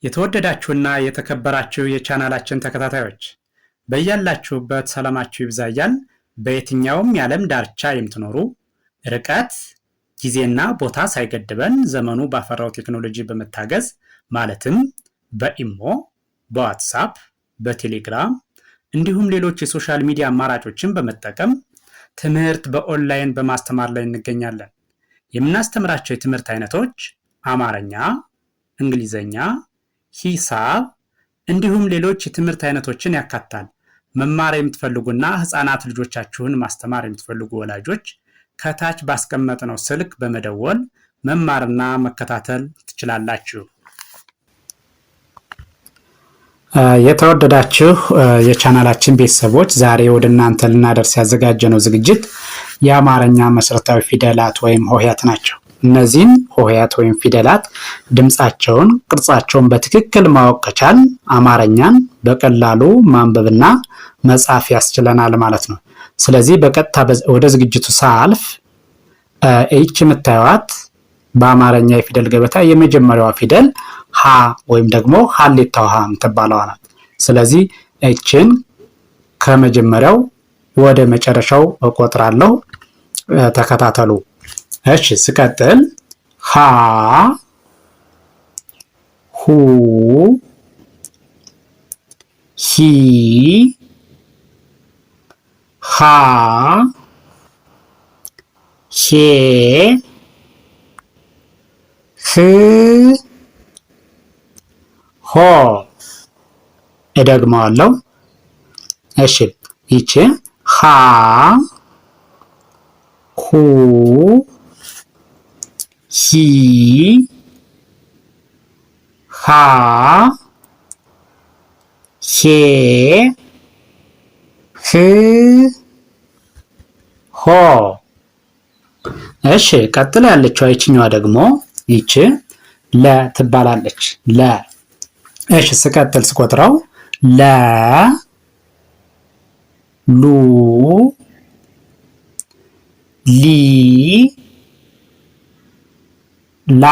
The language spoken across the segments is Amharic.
የተወደዳችሁና የተከበራችሁ የቻናላችን ተከታታዮች በያላችሁበት ሰላማችሁ ይብዛ እያልን በየትኛውም የዓለም ዳርቻ የምትኖሩ ርቀት ጊዜና ቦታ ሳይገድበን ዘመኑ ባፈራው ቴክኖሎጂ በመታገዝ ማለትም በኢሞ፣ በዋትስአፕ፣ በቴሌግራም እንዲሁም ሌሎች የሶሻል ሚዲያ አማራጮችን በመጠቀም ትምህርት በኦንላይን በማስተማር ላይ እንገኛለን። የምናስተምራቸው የትምህርት አይነቶች አማርኛ፣ እንግሊዘኛ፣ ሂሳብ እንዲሁም ሌሎች የትምህርት አይነቶችን ያካትታል። መማር የምትፈልጉና ህፃናት ልጆቻችሁን ማስተማር የምትፈልጉ ወላጆች ከታች ባስቀመጥነው ስልክ በመደወል መማርና መከታተል ትችላላችሁ። የተወደዳችሁ የቻናላችን ቤተሰቦች ዛሬ ወደ እናንተ ልናደርስ ያዘጋጀነው ዝግጅት የአማርኛ መሰረታዊ ፊደላት ወይም ሆሄያት ናቸው። እነዚህም ሆሄያት ወይም ፊደላት ድምፃቸውን፣ ቅርጻቸውን በትክክል ማወቅ ከቻል አማርኛን በቀላሉ ማንበብና መጻፍ ያስችለናል ማለት ነው። ስለዚህ በቀጥታ ወደ ዝግጅቱ ሳልፍ ይህች የምታዩት በአማርኛ የፊደል ገበታ የመጀመሪያዋ ፊደል ሀ ወይም ደግሞ ሀሌታ ውሃ የምትባለዋ ናት። ስለዚህ ይህችን ከመጀመሪያው ወደ መጨረሻው እቆጥራለሁ። ተከታተሉ። እሺ፣ ስቀጥል ሀ፣ ሁ፣ ሂ፣ ሃ፣ ሄ፣ ህ፣ ሆ። እደግመዋለሁ። እሺ፣ ይቺ ሃ፣ ሁ፣ ሂ፣ ሃ፣ ሄ፣ ህ፣ ሆ። እሺ፣ ቀጥላ ያለችው ይችኛዋ ደግሞ ይቺ ለ ትባላለች። ለ። እሺ፣ ስቀጥል ስቆጥረው ለ፣ ሉ፣ ሊ፣ ላ፣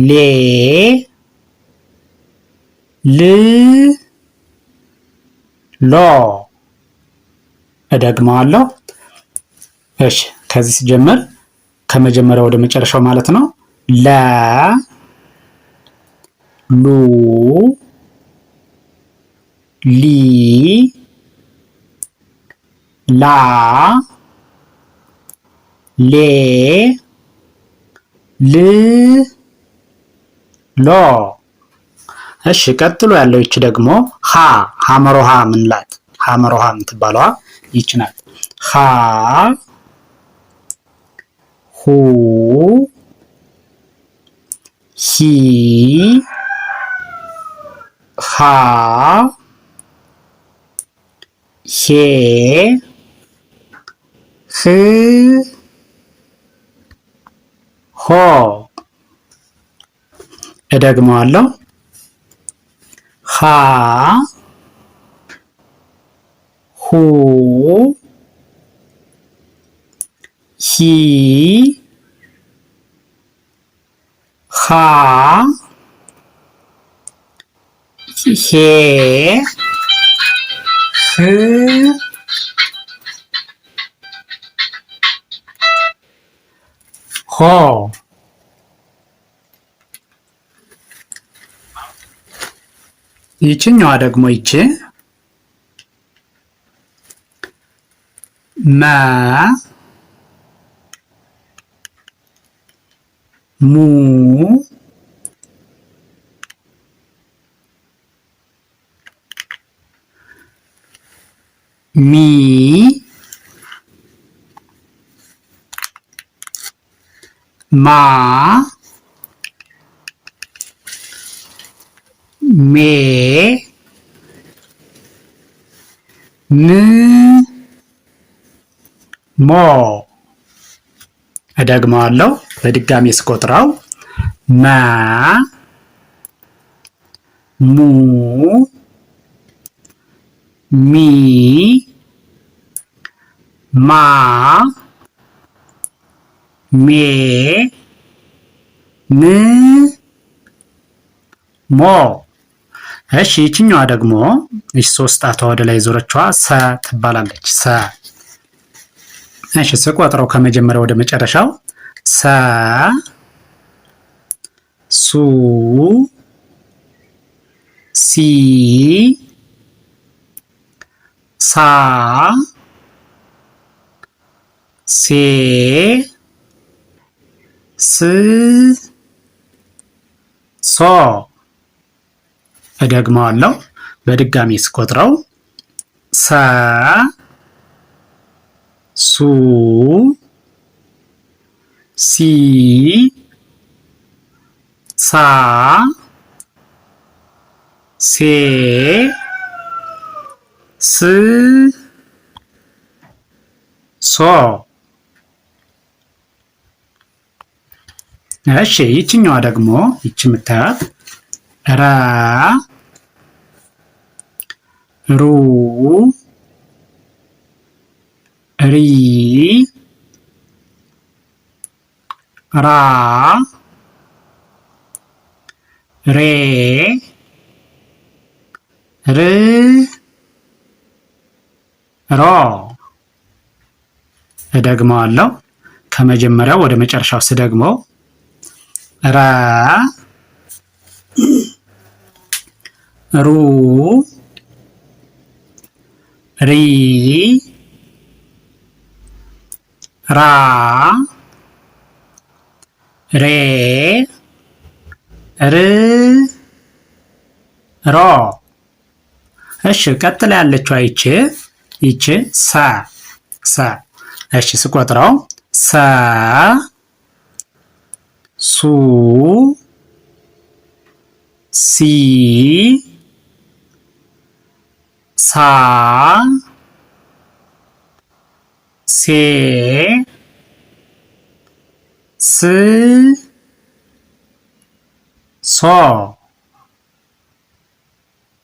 ሌ፣ ል፣ ሎ። እደግመዋለሁ። እሺ፣ ከዚህ ሲጀምር ከመጀመሪያው ወደ መጨረሻው ማለት ነው። ለ፣ ሉ፣ ሊ፣ ላ፣ ሌ፣ ል፣ ሎ። እሺ፣ ቀጥሎ ያለው ይቺ ደግሞ ሀ ሐመሮሃ ምንላት ሐመሮሃ የምትባለዋ ይቺ ናት። ሀ፣ ሁ፣ ሂ፣ ሃ፣ ሄ፣ ህ፣ ሆ። እደግመዋለሁ። ሀ፣ ሁ፣ ሂ፣ ሃ፣ ሄ፣ ህ፣ ሆ። ይችኛዋ ደግሞ ይቺ መ፣ ሙ፣ ሚ፣ ማ፣ ሜ፣ ን፣ ሞ። እደግመዋለሁ በድጋሚ ስቆጥረው መ፣ ሙ፣ ሚ፣ ማ፣ ሜ፣ ን ሞ። እሺ ይችኛዋ ደግሞ እሺ 3 ጣቷ ወደ ላይ ዞረችዋ ሰ ትባላለች። ሰ። እሺ ስቆጥረው ከመጀመሪያ ወደ መጨረሻው ሰ ሱ ሲ ሳ ሴ ስ ሶ። እደግመዋለሁ በድጋሚ ስቆጥረው ሰ ሱ ሲ ሳ ሴ ስ ሶ። እሺ ይችኛዋ ደግሞ ይች የምታያት ረ ሩ ሪ ራ ሬ ር ሮ። እደግመዋለሁ ከመጀመሪያው ወደ መጨረሻው ስደግመው ረ ሩ ሪ ራ ሬ ር ሮ። እሺ ቀጥላ ያለችው ይቺ ሰ ሰ። እሺ ስቆጥረው ሰ ሱ ሲ ሳ ሴ ስ ሶ።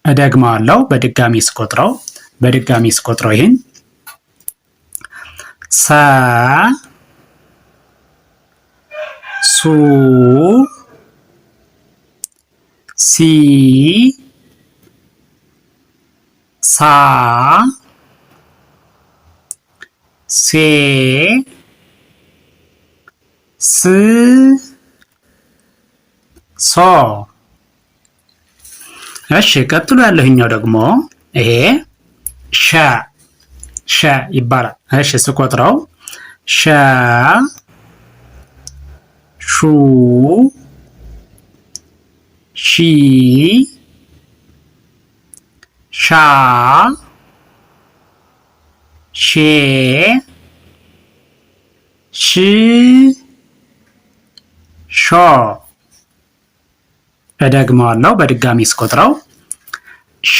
እደግመዋለሁ በድጋሚ ስቆጥረው ይህን ሰ ሱ ሲ ሳ ሴ ስ ሶ። እሺ ቀጥሎ ያለህኛው ደግሞ ይሄ ሸ ይባላል። እሺ ስቆጥረው ሸ ሹ ሺ ሻ ሼ ሽ ሾ። እደግመዋለሁ በድጋሚ ስቆጥረው ሸ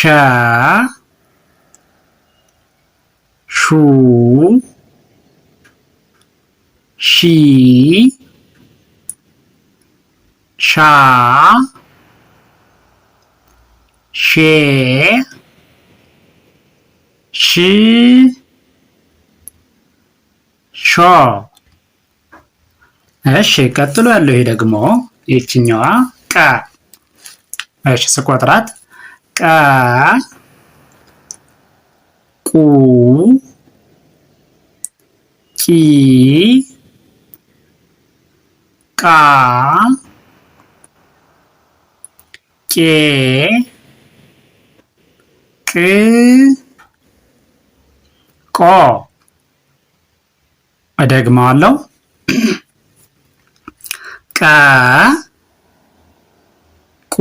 ሹ ሺ ሻ ሼ ሽ ሾ። እሺ ቀጥሎ ያለው ይሄ ደግሞ ይችኛዋ ቀ። እሺ ስቆጥራት ቀ ቁ ቂ ቃ ቄ ቅ ቆ። እደግመዋለሁ ቀ ቁ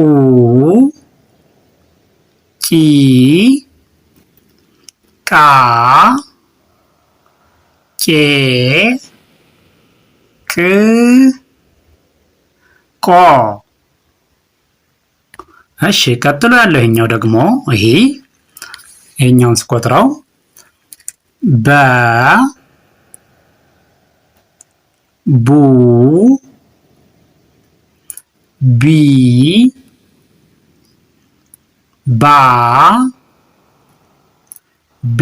ቂ ቃ ቄ ቅ ቆ። እሺ ቀጥሎ ያለው ይሄኛው ደግሞ ይሄኛውን ስቆጥረው በ ቡ ቢ ባ ቤ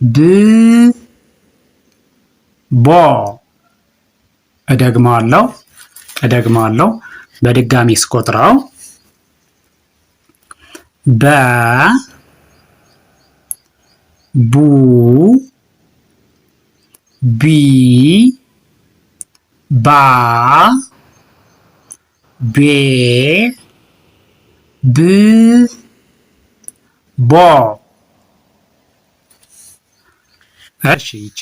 ብ ቦ። እደግመዋለሁ በድጋሚ ስቆጥረው በ ቡ ቢ ባ ቤ ብ ቦ። እሺ ይቺ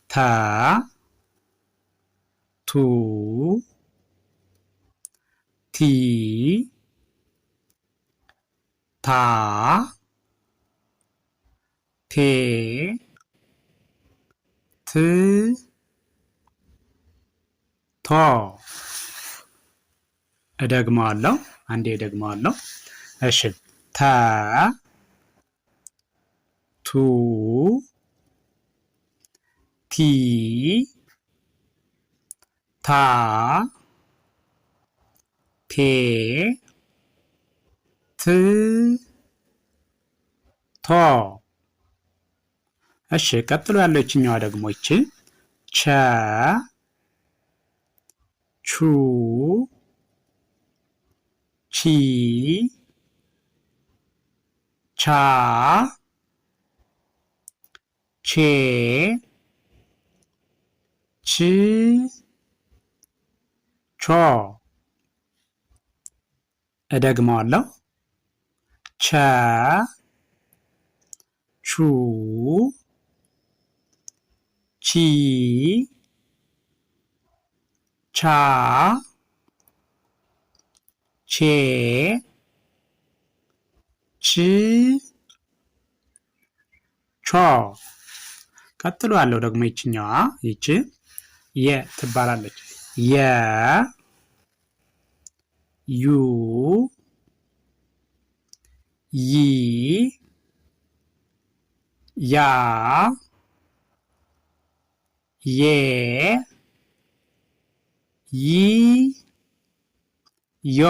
ተ ቱ ቲ ታ ቴ ት ቶ። እደግመዋለሁ አንዴ እደግመዋለሁ። እሺ ተ ቱ ቲ ታ ቴ ት ቶ። እሺ ቀጥሎ ያለው ይችኛዋ ደግሞ ይቺ ቸ ቹ ቺ ቻ ቼ ች ቾ። እደግመዋለሁ ቸ ቹ ቺ ቻ ቼ ች ቾ። ቀጥሎ ያለው ደግሞ ይችኛዋ ይቺ የ ትባላለች። የ ዩ ይ ያ ዬ ይ ዮ።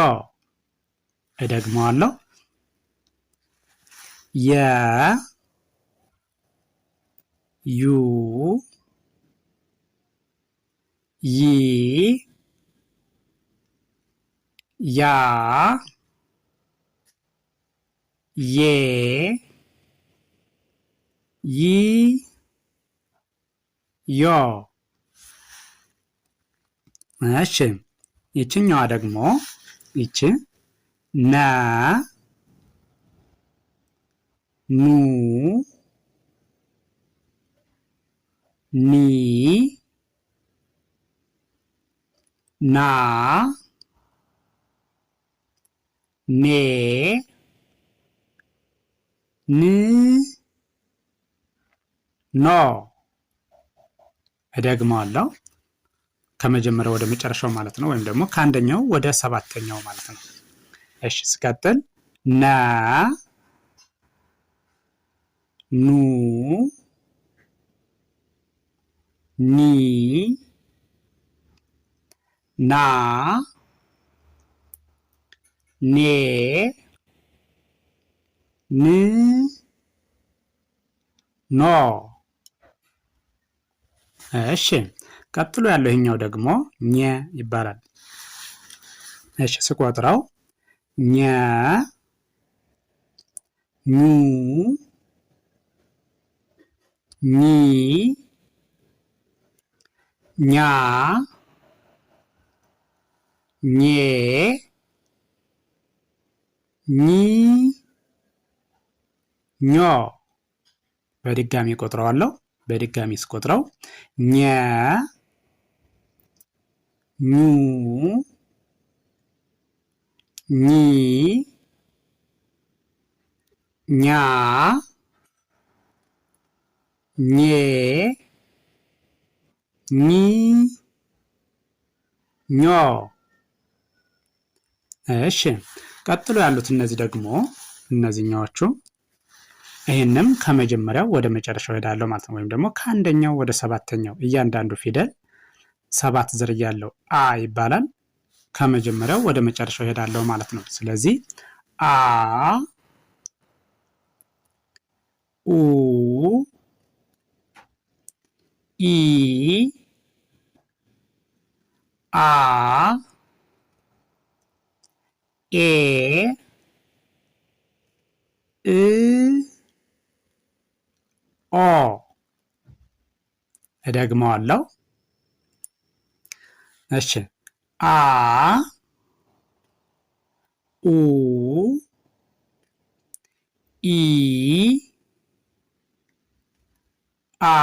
እደግመዋለሁ የ ዩ ይ ያ ዬ ይ ዮ። እሺ ይችኛዋ ደግሞ ይቺ ነ ኑ ኒ ና ኔ ን ኖ። እደግመዋለሁ ከመጀመሪያው ወደ መጨረሻው ማለት ነው፣ ወይም ደግሞ ከአንደኛው ወደ ሰባተኛው ማለት ነው። እሺ ስቀጥል ነ ኑ ኒ ና ኔ ን ኖ። እሺ ቀጥሎ ያለው ይሄኛው ደግሞ ኘ ይባላል። እሺ ስቆጥረው ኘ ኙ ኚ ኛ ኜ ኚ ኞ። በድጋሚ ቆጥረዋለሁ። በድጋሚ ስቆጥረው ኘ ኙ ኚ ኛ ኜ ኚ ኞ። እሺ ቀጥሎ ያሉት እነዚህ ደግሞ እነዚህኛዎቹ ይህንም ከመጀመሪያው ወደ መጨረሻው ሄዳለሁ ማለት ነው። ወይም ደግሞ ከአንደኛው ወደ ሰባተኛው እያንዳንዱ ፊደል 7 ዝርያ ያለው አ ይባላል። ከመጀመሪያው ወደ መጨረሻው ሄዳለሁ ማለት ነው። ስለዚህ አ ኡ ኢ አ ኤ እ ኦ እደግመዋለሁ። እሺ አ ኡ ኢ አ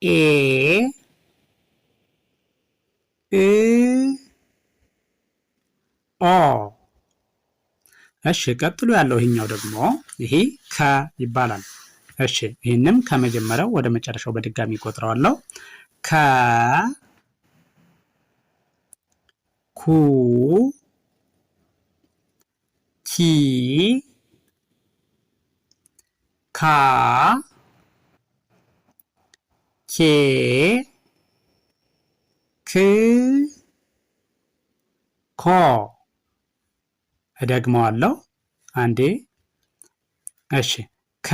ኤ እ ኦ። እሺ ቀጥሎ ያለው ይሄኛው ደግሞ ይሄ ከ ይባላል። እሺ ይህንም ከመጀመሪያው ወደ መጨረሻው በድጋሚ ቆጥረዋለሁ። ከ ኩ ኪ ካ ኬ ክ ኮ። እደግመዋለሁ አንዴ። እሺ ከ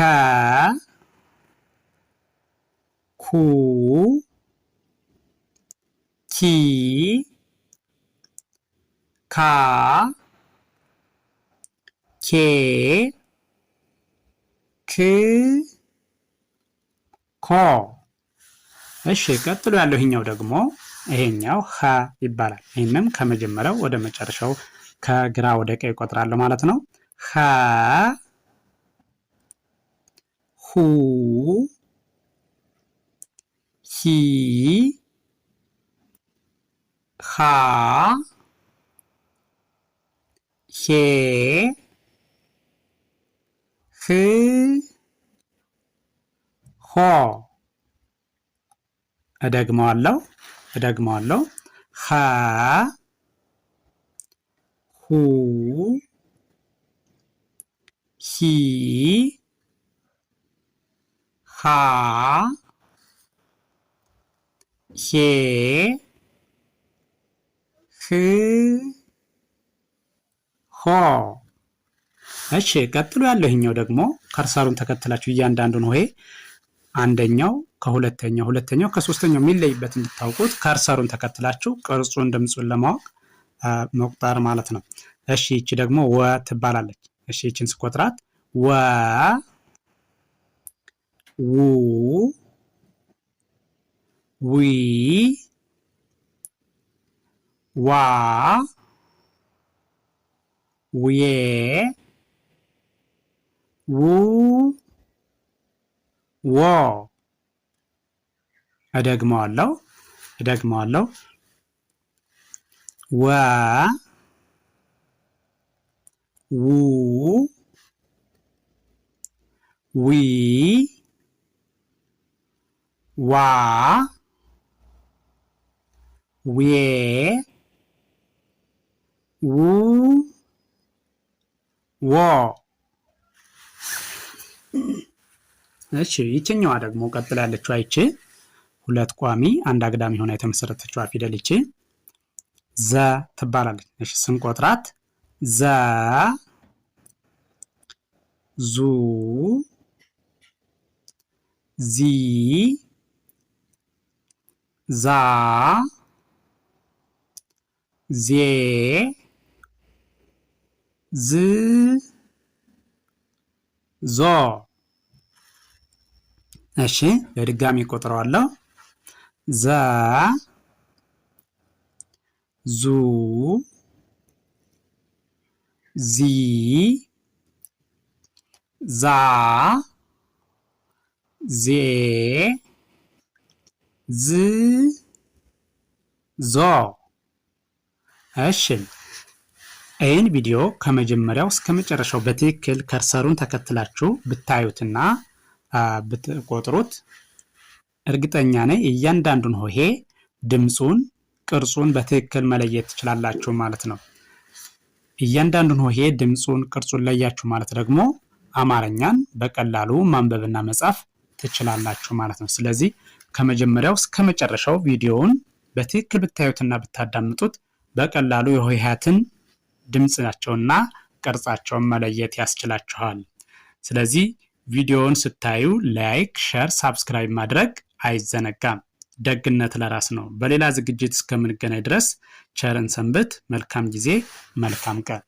ኩ ኪ ካ ኬ ክ ኮ። እሺ ቀጥሎ ያለው ይሄኛው ደግሞ ይሄኛው ሀ ይባላል። ይህንም ከመጀመሪያው ወደ መጨረሻው ከግራ ወደ ቀኝ እቆጥራለሁ ማለት ነው። ሀ ሁ ሂ ሃ ሄ ህ ሆ። እደግመዋለሁ ሀ ሁ ሂ ሃ ሄ ህ ሆ። እሺ ቀጥሎ ያለው ይሄኛው ደግሞ ከርሰሩን ተከትላችሁ እያንዳንዱን ሆሄ አንደኛው ከሁለተኛው ሁለተኛው ከሶስተኛው የሚለይበት እንድታውቁት ከርሰሩን ተከትላችሁ ቅርጹን ድምጹን ለማወቅ መቁጠር ማለት ነው። እሺ ይቺ ደግሞ ወ ትባላለች። እሺ ይቺን ስቆጥራት ወ ው ዊ ዋ ውዬ ው ዎ። እደግመዋለሁ ወ ው ዊ ዋ ዌ ው ዎ። እሺ ይችኛዋ ደግሞ ቀጥላ ያለችው አይቺ ሁለት ቋሚ አንድ አግዳሚ ሆና የተመሰረተችዋ ፊደል ይቺ ዘ ትባላለች። እሺ ስንቆጥራት ዘ ዙ ዚ ዛ ዜ ዝ ዞ። እሺ በድጋሚ ቆጥረዋለሁ። ዘ ዙ ዚ ዛ ዜ ዝ ዞ። እሺ ይህን ቪዲዮ ከመጀመሪያው እስከ መጨረሻው በትክክል ከርሰሩን ተከትላችሁ ብታዩትና ብትቆጥሩት እርግጠኛ ነኝ እያንዳንዱን ሆሄ ድምፁን ቅርጹን በትክክል መለየት ትችላላችሁ ማለት ነው። እያንዳንዱን ሆሄ ድምፁን ቅርጹን ለያችሁ ማለት ደግሞ አማርኛን በቀላሉ ማንበብና መጻፍ ትችላላችሁ ማለት ነው። ስለዚህ ከመጀመሪያው እስከ መጨረሻው ቪዲዮውን በትክክል ብታዩትና ብታዳምጡት በቀላሉ የሆሄያትን ድምፃቸውና ቅርጻቸውን መለየት ያስችላችኋል። ስለዚህ ቪዲዮውን ስታዩ ላይክ፣ ሸር፣ ሳብስክራይብ ማድረግ አይዘነጋም። ደግነት ለራስ ነው። በሌላ ዝግጅት እስከምንገናኝ ድረስ ቸርን ሰንብት። መልካም ጊዜ፣ መልካም ቀን